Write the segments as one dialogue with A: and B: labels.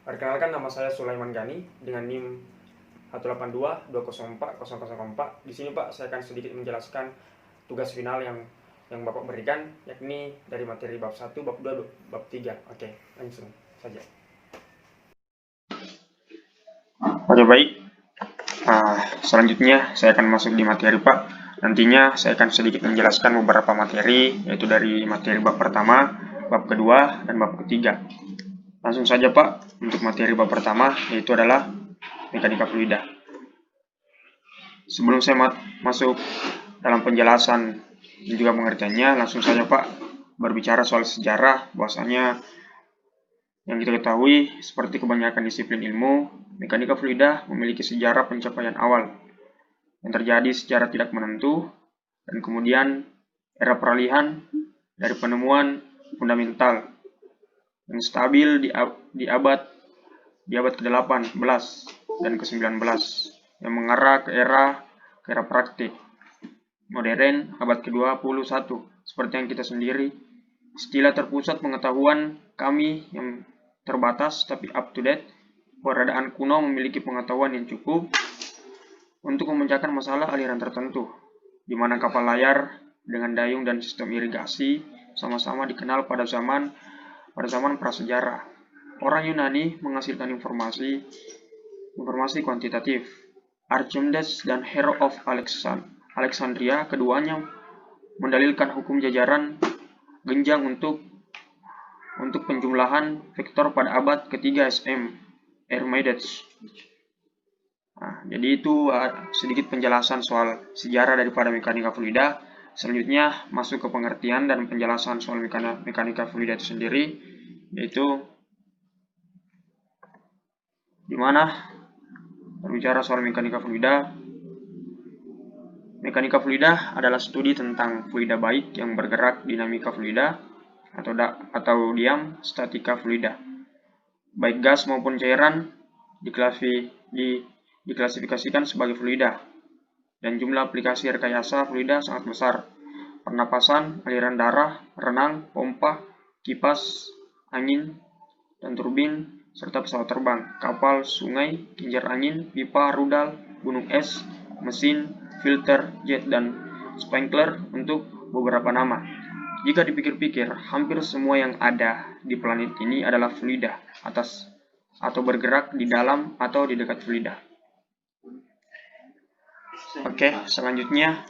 A: Perkenalkan, nama saya Sulaiman Gani dengan NIM 182204004. Di sini Pak, saya akan sedikit menjelaskan tugas final yang Bapak berikan, yakni dari materi bab 1, bab 2, bab 3. Oke, langsung saja. Oke, baik. Selanjutnya saya akan masuk di materi Pak. Nantinya saya akan sedikit menjelaskan beberapa materi, yaitu dari materi bab pertama, bab kedua, dan bab ketiga. Langsung saja Pak, untuk materi bab pertama, yaitu adalah mekanika fluida. Sebelum saya masuk dalam penjelasan dan juga pengertiannya, langsung saja Pak berbicara soal sejarah. Bahwasanya yang kita ketahui, seperti kebanyakan disiplin ilmu, mekanika fluida memiliki sejarah pencapaian awal yang terjadi secara tidak menentu, dan kemudian era peralihan dari penemuan fundamental yang stabil di abad ke-18 dan ke-19 yang mengarah ke era praktik modern abad ke-21. Seperti yang kita sendiri, istilah terpusat pengetahuan kami yang terbatas tapi up to date, peradaan kuno memiliki pengetahuan yang cukup untuk memecahkan masalah aliran tertentu, di mana kapal layar dengan dayung dan sistem irigasi sama-sama dikenal pada zaman prasejarah. Orang Yunani menghasilkan informasi kuantitatif. Archimedes dan Hero of Alexandria, keduanya mendalilkan hukum jajaran genjang untuk penjumlahan vektor pada abad ketiga SM, Archimedes. Jadi itu sedikit penjelasan soal sejarah daripada mekanika fluida. Selanjutnya masuk ke pengertian dan penjelasan soal mekanika fluida itu sendiri, yaitu dimana berbicara soal mekanika fluida. Mekanika fluida adalah studi tentang fluida baik yang bergerak, dinamika fluida, atau diam, statika fluida. Baik gas maupun cairan diklasifikasikan sebagai fluida, dan jumlah aplikasi rekayasa fluida sangat besar. Pernapasan, aliran darah, renang, pompa, kipas angin dan turbin, serta pesawat terbang, kapal, sungai, kincir angin, pipa, rudal, gunung es, mesin, filter, jet, dan sprinkler untuk beberapa nama. Jika dipikir-pikir, hampir semua yang ada di planet ini adalah fluida atau bergerak di dalam atau di dekat fluida. Oke, selanjutnya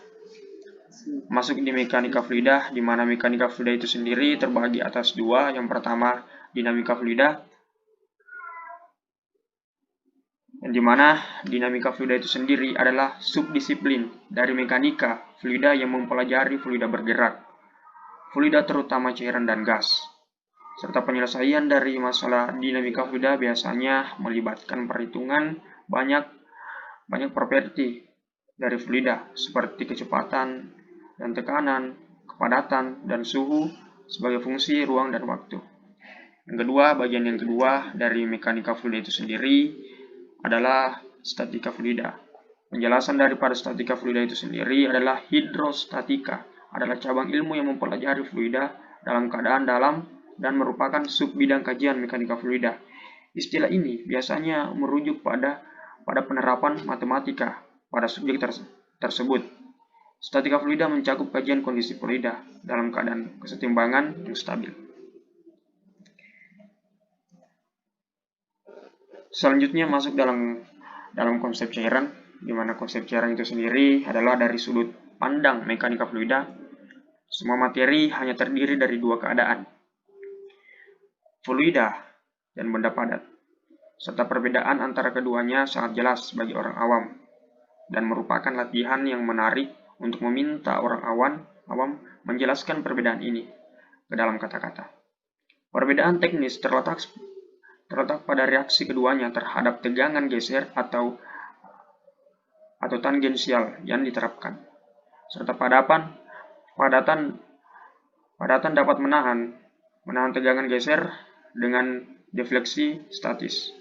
A: masuk di mekanika fluida, di mana mekanika fluida itu sendiri terbagi atas dua. Yang pertama, dinamika fluida, yang dimana dinamika fluida itu sendiri adalah subdisiplin dari mekanika fluida yang mempelajari fluida bergerak, fluida terutama cairan dan gas, serta penyelesaian dari masalah dinamika fluida biasanya melibatkan perhitungan banyak properti dari fluida seperti kecepatan dan tekanan, kepadatan, dan suhu sebagai fungsi ruang dan waktu. Bagian yang kedua dari mekanika fluida itu sendiri adalah statika fluida. Penjelasan daripada statika fluida itu sendiri adalah hidrostatika, adalah cabang ilmu yang mempelajari fluida dalam keadaan dalam dan merupakan sub bidang kajian mekanika fluida. Istilah ini biasanya merujuk pada penerapan matematika pada subjek tersebut. Statika fluida mencakup kajian kondisi fluida dalam keadaan kesetimbangan yang stabil. Selanjutnya masuk dalam konsep cairan, di mana konsep cairan itu sendiri adalah dari sudut pandang mekanika fluida. Semua materi hanya terdiri dari dua keadaan, fluida dan benda padat, serta perbedaan antara keduanya sangat jelas bagi orang awam, dan merupakan latihan yang menarik untuk meminta orang awam menjelaskan perbedaan ini ke dalam kata-kata. Perbedaan teknis terletak pada reaksi keduanya terhadap tegangan geser atau tangensial yang diterapkan, serta padatan dapat menahan tegangan geser dengan defleksi statis.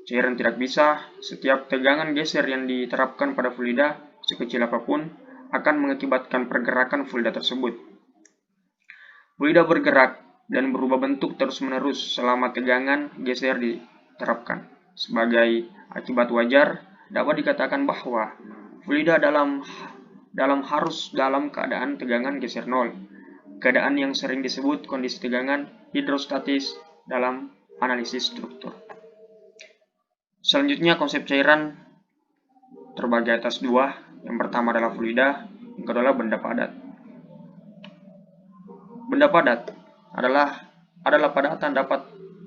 A: Cairan tidak bisa. Setiap tegangan geser yang diterapkan pada fluida, sekecil apapun, akan mengakibatkan pergerakan fluida tersebut. Fluida bergerak dan berubah bentuk terus-menerus selama tegangan geser diterapkan. Sebagai akibat wajar, dapat dikatakan bahwa fluida dalam keadaan tegangan geser nol, keadaan yang sering disebut kondisi tegangan hidrostatis dalam analisis struktur. Selanjutnya, konsep cairan terbagi atas dua. Yang pertama adalah fluida, yang kedua adalah benda padat. Benda padat adalah padatan dapat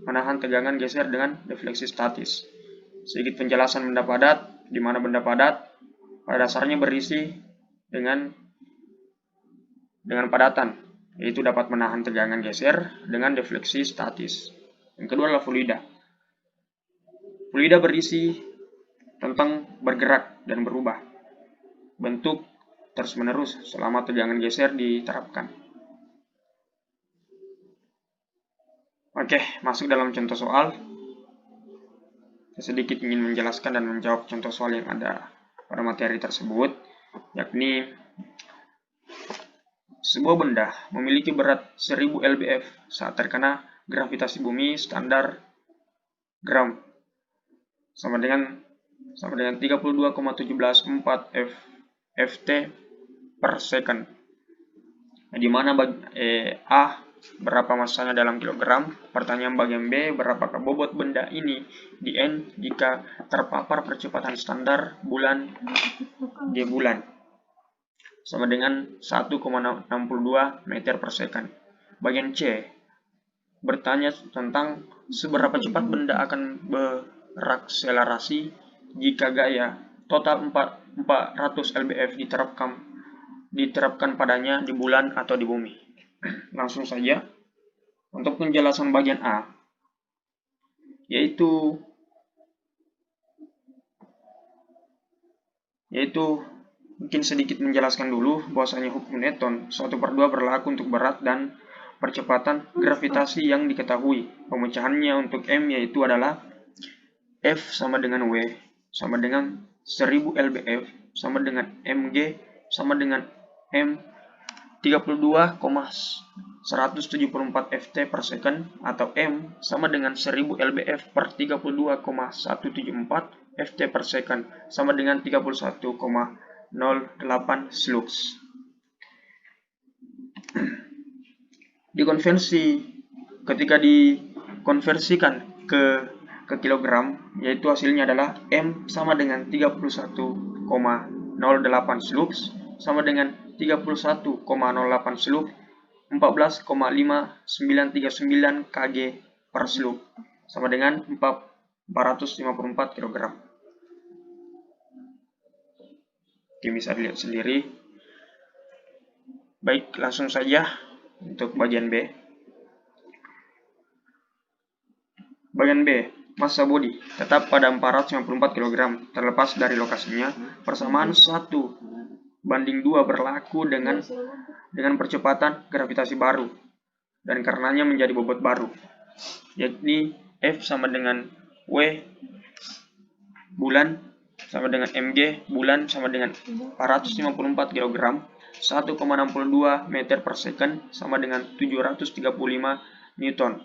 A: menahan tegangan geser dengan defleksi statis. Sedikit penjelasan benda padat, di mana benda padat pada dasarnya berisi dengan padatan, yaitu dapat menahan tegangan geser dengan defleksi statis. Yang kedua adalah fluida. Fluida berisi tentang bergerak dan berubah bentuk terus-menerus selama tegangan geser diterapkan. Oke, masuk dalam contoh soal. Saya sedikit ingin menjelaskan dan menjawab contoh soal yang ada pada materi tersebut, yakni sebuah benda memiliki berat 1000 lbf saat terkena gravitasi bumi standar gram sama dengan 32,174 ft per second. Di mana A berapa masanya dalam kilogram. Pertanyaan bagian B, berapakah bobot benda ini di N jika terpapar percepatan standar bulan G bulan sama dengan 1,62 meter per second. Bagian C bertanya tentang seberapa cepat benda akan berakselerasi jika gaya total 400 lbf diterapkan padanya di bulan atau di bumi. Langsung saja untuk penjelasan bagian A, yaitu mungkin sedikit menjelaskan dulu bahwasanya hukum Newton 1/2 berlaku untuk berat dan percepatan gravitasi yang diketahui. Pemecahannya untuk M yaitu adalah F sama dengan W sama dengan 1000 lbf sama dengan mg sama dengan m 32,174 ft per second, atau m sama dengan 1000 lbf per 32,174 ft per second sama dengan 31,08 slux. Ketika dikonversikan ke kilogram, yaitu hasilnya adalah M sama dengan 31,08 slux sama dengan 31,08 slux 14,5939 kg per slux sama dengan 454 kg. Oke, bisa dilihat sendiri. Baik, langsung saja untuk bagian B. Bagian B, massa bodi tetap pada 454 kg terlepas dari lokasinya. Persamaan 1/2 berlaku dengan percepatan gravitasi baru dan karenanya menjadi bobot baru, yakni F sama dengan W bulan sama dengan mg bulan sama dengan 454 kg 1,62 meter per second sama dengan 735 Newton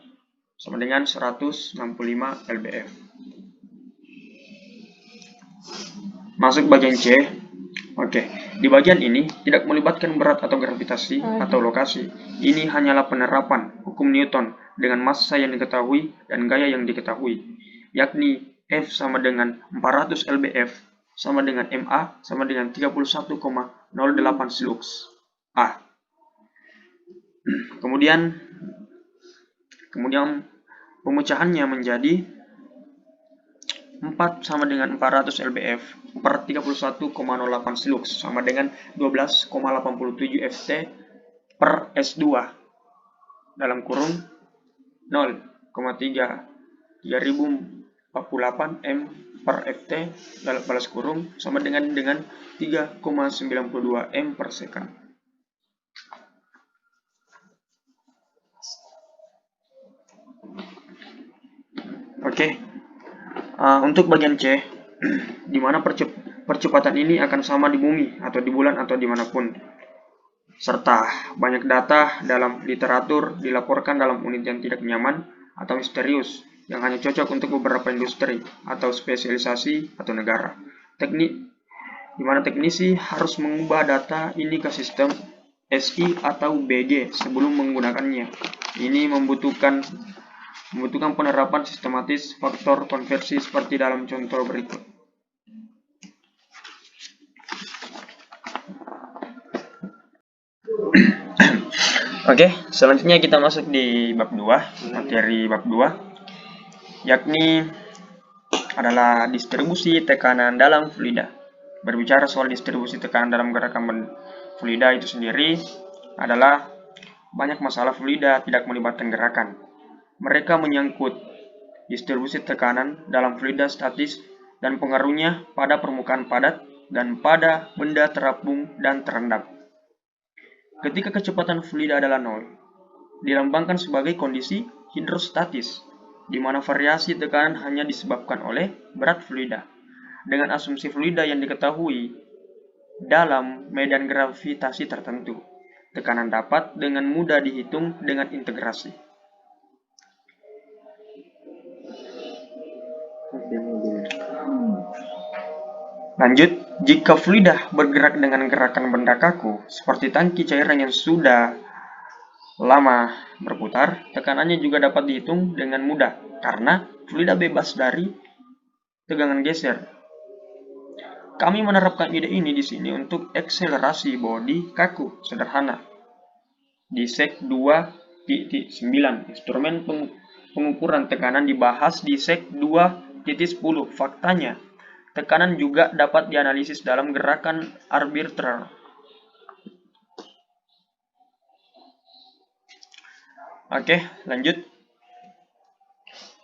A: sama dengan 165 lbf. Masuk bagian C. Oke, di bagian ini tidak melibatkan berat atau gravitasi atau lokasi. Ini hanyalah penerapan hukum Newton dengan massa yang diketahui dan gaya yang diketahui, yakni F sama dengan 400 lbf sama dengan MA sama dengan 31,08 slux A. Kemudian pemecahannya menjadi 4 sama dengan 400 lbf per 31,08 slux sama dengan 12,87 ft per S2 dalam kurung 0,3048 m per ft dalam balas kurung sama dengan 3,92 m per second. Oke. Untuk bagian C, di mana percepatan ini akan sama di bumi atau di bulan atau dimanapun, serta banyak data dalam literatur dilaporkan dalam unit yang tidak nyaman atau misterius, yang hanya cocok untuk beberapa industri atau spesialisasi atau negara. Di mana teknisi harus mengubah data ini ke sistem SI atau BG sebelum menggunakannya. Ini membutuhkan penerapan sistematis faktor konversi seperti dalam contoh berikut. Oke, selanjutnya kita masuk di bab 2, materi bab 2, yakni adalah distribusi tekanan dalam fluida. Berbicara soal distribusi tekanan dalam gerakan fluida itu sendiri adalah banyak masalah fluida tidak melibatkan gerakan. Mereka menyangkut distribusi tekanan dalam fluida statis dan pengaruhnya pada permukaan padat dan pada benda terapung dan terendam. Ketika kecepatan fluida adalah 0, dilambangkan sebagai kondisi hidrostatis, di mana variasi tekanan hanya disebabkan oleh berat fluida. Dengan asumsi fluida yang diketahui dalam medan gravitasi tertentu, tekanan dapat dengan mudah dihitung dengan integrasi. Lanjut, jika fluida bergerak dengan gerakan benda kaku, seperti tangki cairan yang sudah lama berputar, tekanannya juga dapat dihitung dengan mudah, karena fluida bebas dari tegangan geser. Kami menerapkan ide ini di sini untuk akselerasi bodi kaku sederhana. Di sek 2.9, instrumen pengukuran tekanan dibahas di sek 2.10. Faktanya, tekanan juga dapat dianalisis dalam gerakan arbitrer. Oke, lanjut.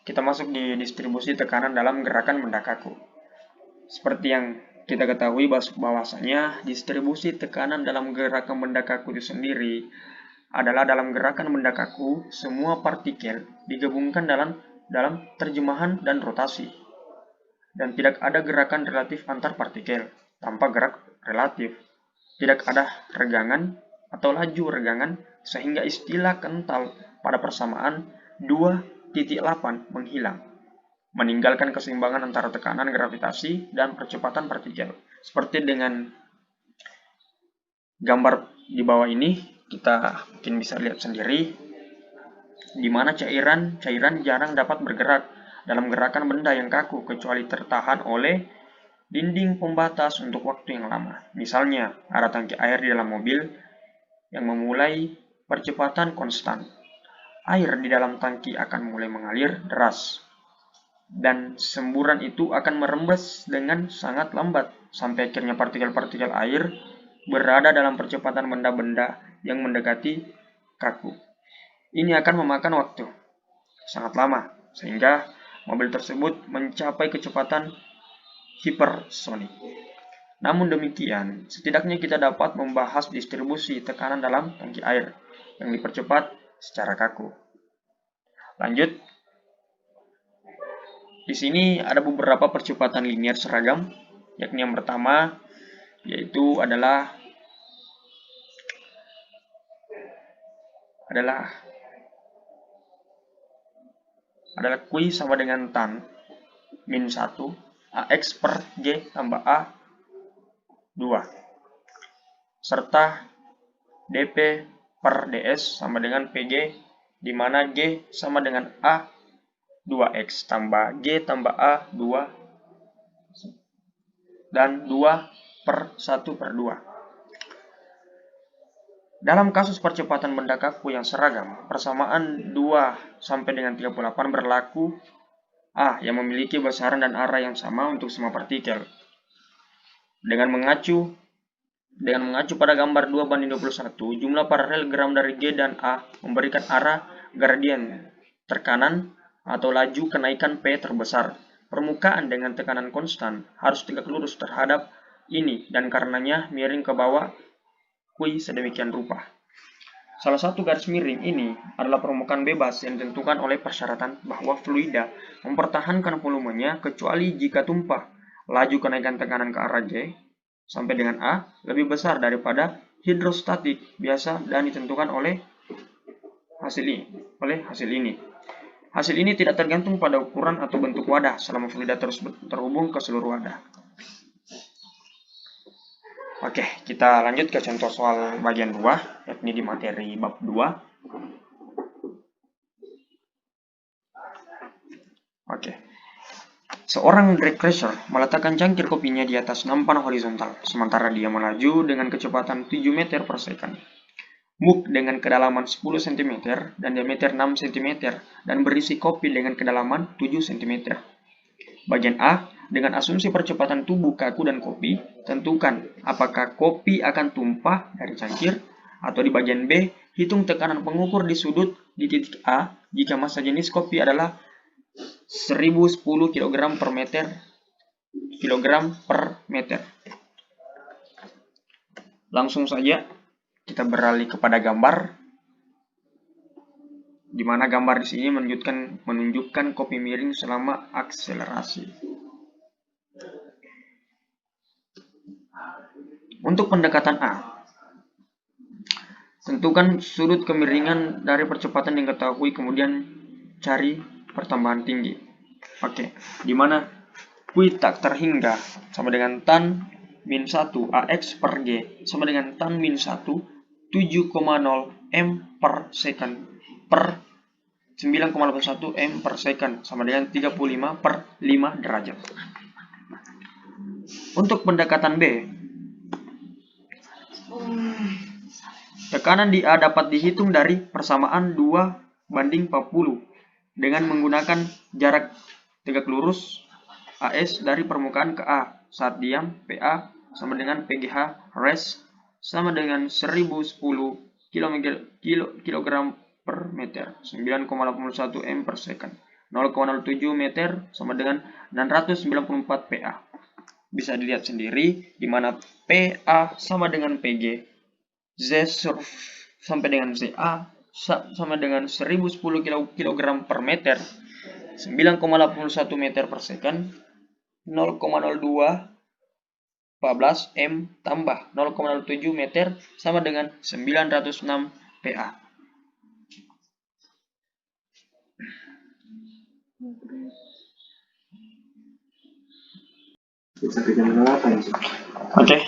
A: Kita masuk di distribusi tekanan dalam gerakan benda kaku. Seperti yang kita ketahui bahwasanya distribusi tekanan dalam gerakan benda kaku itu sendiri adalah dalam gerakan benda kaku, semua partikel digabungkan dalam terjemahan dan rotasi. Dan tidak ada gerakan relatif antar partikel. Tanpa gerak relatif, tidak ada regangan atau laju regangan, sehingga istilah kental pada persamaan 2.8 menghilang, meninggalkan keseimbangan antara tekanan gravitasi dan percepatan partikel. Seperti dengan gambar di bawah ini, kita mungkin bisa lihat sendiri, di mana cairan jarang dapat bergerak dalam gerakan benda yang kaku kecuali tertahan oleh dinding pembatas untuk waktu yang lama. Misalnya, ada tangki air di dalam mobil yang memulai percepatan konstan. Air di dalam tangki akan mulai mengalir deras, dan semburan itu akan merembes dengan sangat lambat, sampai akhirnya partikel-partikel air berada dalam percepatan benda-benda yang mendekati kaku. Ini akan memakan waktu sangat lama, sehingga mobil tersebut mencapai kecepatan hipersonik. Namun demikian, setidaknya kita dapat membahas distribusi tekanan dalam tangki air yang dipercepat secara kaku. Lanjut. Di sini ada beberapa percepatan linier seragam, yakni yang pertama yaitu adalah Q sama dengan tan min 1 AX per G tambah A 2, serta dP per ds sama dengan PG, di mana G sama dengan A 2X tambah G tambah A 2 dan 2 per 1 per 2. Dalam kasus percepatan benda kaku yang seragam, persamaan 2 sampai dengan 38 berlaku A yang memiliki besaran dan arah yang sama untuk semua partikel. Dengan mengacu pada gambar 2:21, jumlah paralelogram dari G dan A memberikan arah gradien tekanan atau laju kenaikan P terbesar. Permukaan dengan tekanan konstan harus tegak lurus terhadap ini, dan karenanya miring ke bawah Q sedemikian rupa. Salah satu garis miring ini adalah permukaan bebas yang ditentukan oleh persyaratan bahwa fluida mempertahankan volumenya kecuali jika tumpah. Laju kenaikan tekanan ke arah G sampai dengan A lebih besar daripada hidrostatik biasa dan ditentukan oleh hasil ini. Hasil ini tidak tergantung pada ukuran atau bentuk wadah selama fluida terus terhubung ke seluruh wadah. Oke, kita lanjut ke contoh soal bagian 2, yakni di materi bab 2. Oke. Seorang drag racer meletakkan cangkir kopinya di atas nampan horizontal, sementara dia melaju dengan kecepatan 7 meter per second. Mug dengan kedalaman 10 cm dan diameter 6 cm dan berisi kopi dengan kedalaman 7 cm. Bagian A, dengan asumsi percepatan tubuh kaku dan kopi, tentukan apakah kopi akan tumpah dari cangkir, atau di bagian B, hitung tekanan pengukur di sudut di titik A jika massa jenis kopi adalah 1010 kg per meter. Langsung saja kita beralih kepada gambar, di mana gambar di sini menunjukkan kopi miring selama akselerasi. Untuk pendekatan A, tentukan sudut kemiringan dari percepatan yang diketahui, kemudian cari pertambahan tinggi. Oke, di mana Q tak terhingga sama dengan tan min 1 AX per G sama dengan tan min 1 7,0 M per second per 9,81 M per second sama dengan 35 per 5 derajat. Untuk pendekatan B, tekanan di A dapat dihitung dari persamaan 2:40 dengan menggunakan jarak tegak lurus AS dari permukaan ke A saat diam PA sama dengan PGH res sama dengan 1010 kg per meter, 9,81 M per second, 0,07 meter sama dengan 694 PA. Bisa dilihat sendiri di mana PA sama dengan PG, Z sampai dengan ZA sama dengan 1010 kg per meter, 9,81 meter per second, 0,02 14 M tambah 0,07 meter sama dengan 906 PA. Oke,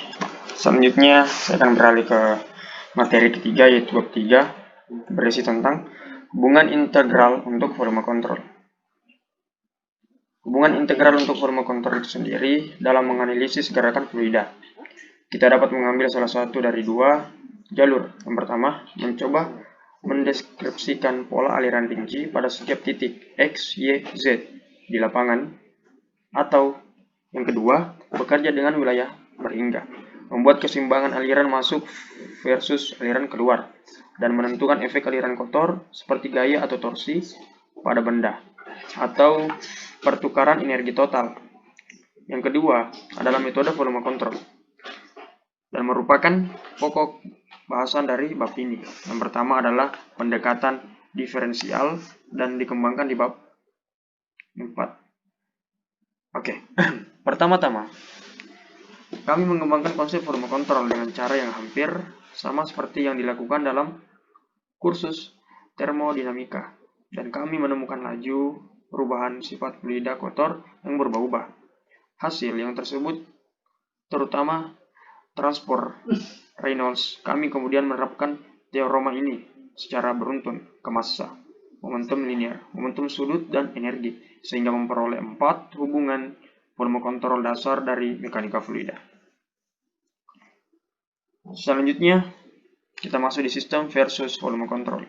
A: selanjutnya saya akan beralih ke materi ketiga, yaitu bab 3, berisi tentang hubungan integral untuk volume kontrol. Hubungan integral untuk volume kontrol itu sendiri dalam menganalisis gerakan fluida. Kita dapat mengambil salah satu dari dua jalur. Yang pertama, mencoba mendeskripsikan pola aliran tinggi pada setiap titik X, Y, Z di lapangan. Atau yang kedua, bekerja dengan wilayah berhingga, membuat keseimbangan aliran masuk versus aliran keluar, dan menentukan efek aliran kotor seperti gaya atau torsi pada benda, atau pertukaran energi total. Yang kedua adalah metode volume kontrol, dan merupakan pokok bahasan dari bab ini. Yang pertama adalah pendekatan diferensial dan dikembangkan di bab 4. Oke, pertama-tama kami mengembangkan konsep volume kontrol dengan cara yang hampir sama seperti yang dilakukan dalam kursus termodinamika, dan kami menemukan laju perubahan sifat fluida kotor yang berubah-ubah. Hasil yang tersebut terutama transport Reynolds. Kami kemudian menerapkan teorema ini secara beruntun ke massa, momentum linear, momentum sudut, dan energi, sehingga memperoleh 4 hubungan volume kontrol dasar dari mekanika fluida. Selanjutnya, kita masuk di sistem versus volume kontrol.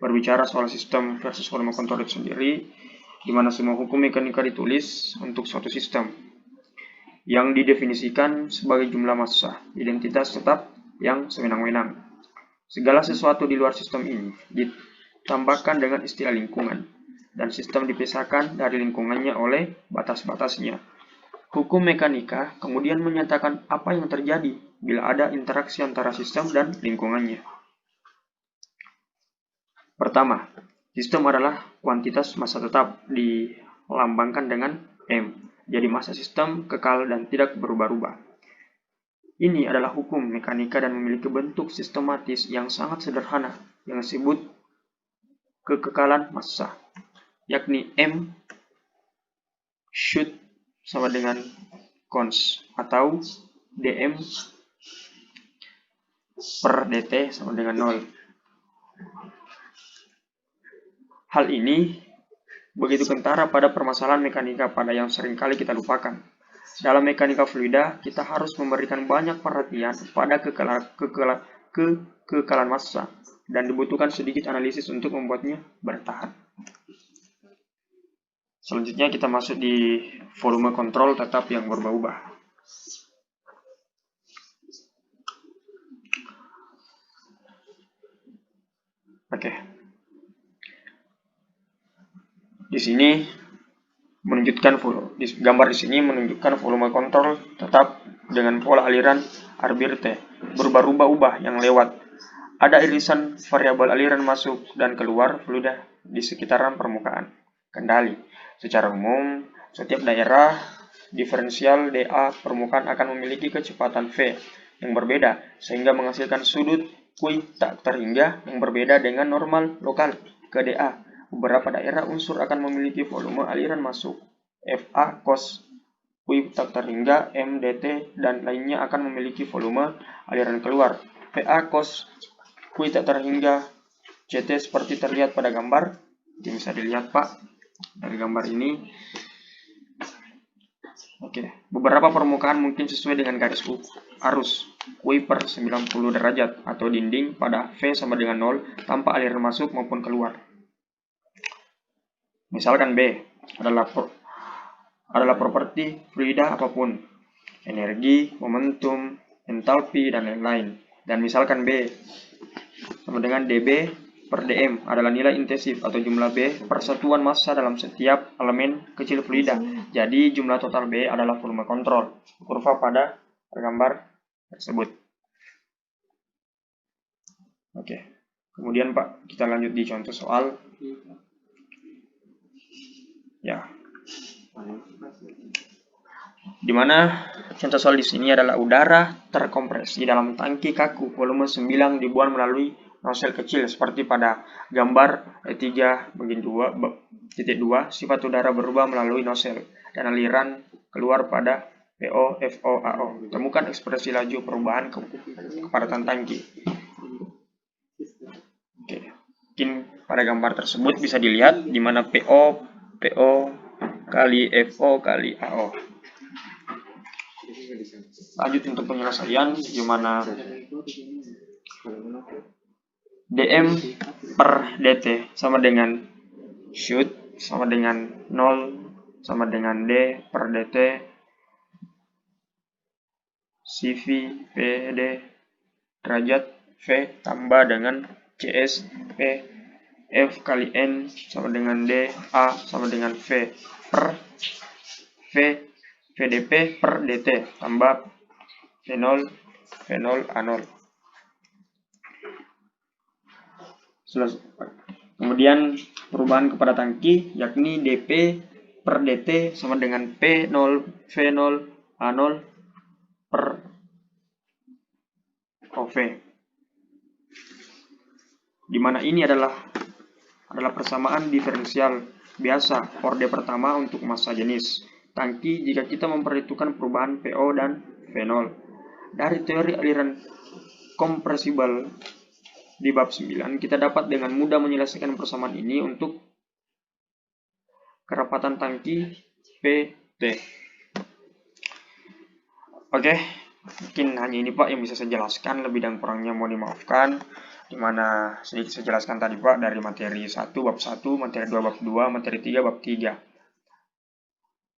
A: Berbicara soal sistem versus volume kontrol itu sendiri, di mana semua hukum mekanika ditulis untuk suatu sistem yang didefinisikan sebagai jumlah massa, identitas tetap yang sewenang-wenang. Segala sesuatu di luar sistem ini ditambahkan dengan istilah lingkungan, dan sistem dipisahkan dari lingkungannya oleh batas-batasnya. Hukum mekanika kemudian menyatakan apa yang terjadi bila ada interaksi antara sistem dan lingkungannya. Pertama, sistem adalah kuantitas massa tetap dilambangkan dengan M. Jadi massa sistem kekal dan tidak berubah-ubah. Ini adalah hukum mekanika dan memiliki bentuk sistematis yang sangat sederhana yang disebut kekekalan massa. yakni M should sama dengan cons, atau dm per dt sama dengan 0. Hal ini begitu kentara pada permasalahan mekanika pada yang seringkali kita lupakan. Dalam mekanika fluida, kita harus memberikan banyak perhatian pada kekekalan massa, dan dibutuhkan sedikit analisis untuk membuatnya bertahan. Selanjutnya kita masuk di volume kontrol tetap yang berubah-ubah. Oke. Di sini menunjukkan gambar di sini menunjukkan volume kontrol tetap dengan pola aliran arbiter berubah-ubah yang lewat. Ada irisan variabel aliran masuk dan keluar fluida di sekitaran permukaan kendali. Secara umum, setiap daerah diferensial dA permukaan akan memiliki kecepatan V yang berbeda, sehingga menghasilkan sudut Q tak terhingga yang berbeda dengan normal lokal ke dA. Beberapa daerah unsur akan memiliki volume aliran masuk FA cos Q tak terhingga M dt, dan lainnya akan memiliki volume aliran keluar PA cos Q tak terhingga CT seperti terlihat pada gambar. Ini bisa dilihat Pak dari gambar ini. Oke, beberapa permukaan mungkin sesuai dengan garis arus Q per 90 derajat atau dinding pada V sama dengan 0 tanpa aliran masuk maupun keluar. Misalkan B adalah properti fluida apapun, energi, momentum, entalpi, dan lain-lain. Dan misalkan B sama dengan dB per dm adalah nilai intensif atau jumlah B persatuan massa dalam setiap elemen kecil fluida. Jadi jumlah total B adalah volume kontrol, kurva pada gambar tersebut. Oke, kemudian Pak, kita lanjut di contoh soal. Ya, dimana contoh soal di sini adalah udara terkompresi dalam tangki kaku volume 9 dibuang melalui nozzle kecil seperti pada gambar E3-2, sifat udara berubah melalui nozzle dan aliran keluar pada PO, FO, AO. Temukan ekspresi laju perubahan kepadatan tangki. Oke, mungkin pada gambar tersebut bisa dilihat di mana PO kali FO kali AO. Lanjut untuk penyelesaian, di mana dm per dt sama dengan should sama dengan 0 sama dengan d per dt cv pd derajat v tambah dengan cs p f kali n sama dengan d a sama dengan v per v vdp per dt tambah v0 a0. Kemudian perubahan kepada tangki yakni dp per dt sama dengan p0 v0 a0 per ov, dimana ini adalah persamaan diferensial biasa orde pertama untuk massa jenis tangki jika kita memperhitungkan perubahan PO dan V0. Dari teori aliran kompresibel di bab 9, kita dapat dengan mudah menyelesaikan persamaan ini untuk kerapatan tangki PT. Oke, mungkin hanya ini Pak yang bisa saya jelaskan, lebih dan kurangnya mohon dimaafkan. Dimana sedikit saya jelaskan tadi Pak dari materi 1 bab 1, materi 2 bab 2, materi 3 bab 3.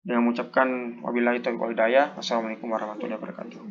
A: Dengan mengucapkan wabillahi taufiq wal hidayah. Wassalamualaikum warahmatullahi wabarakatuh.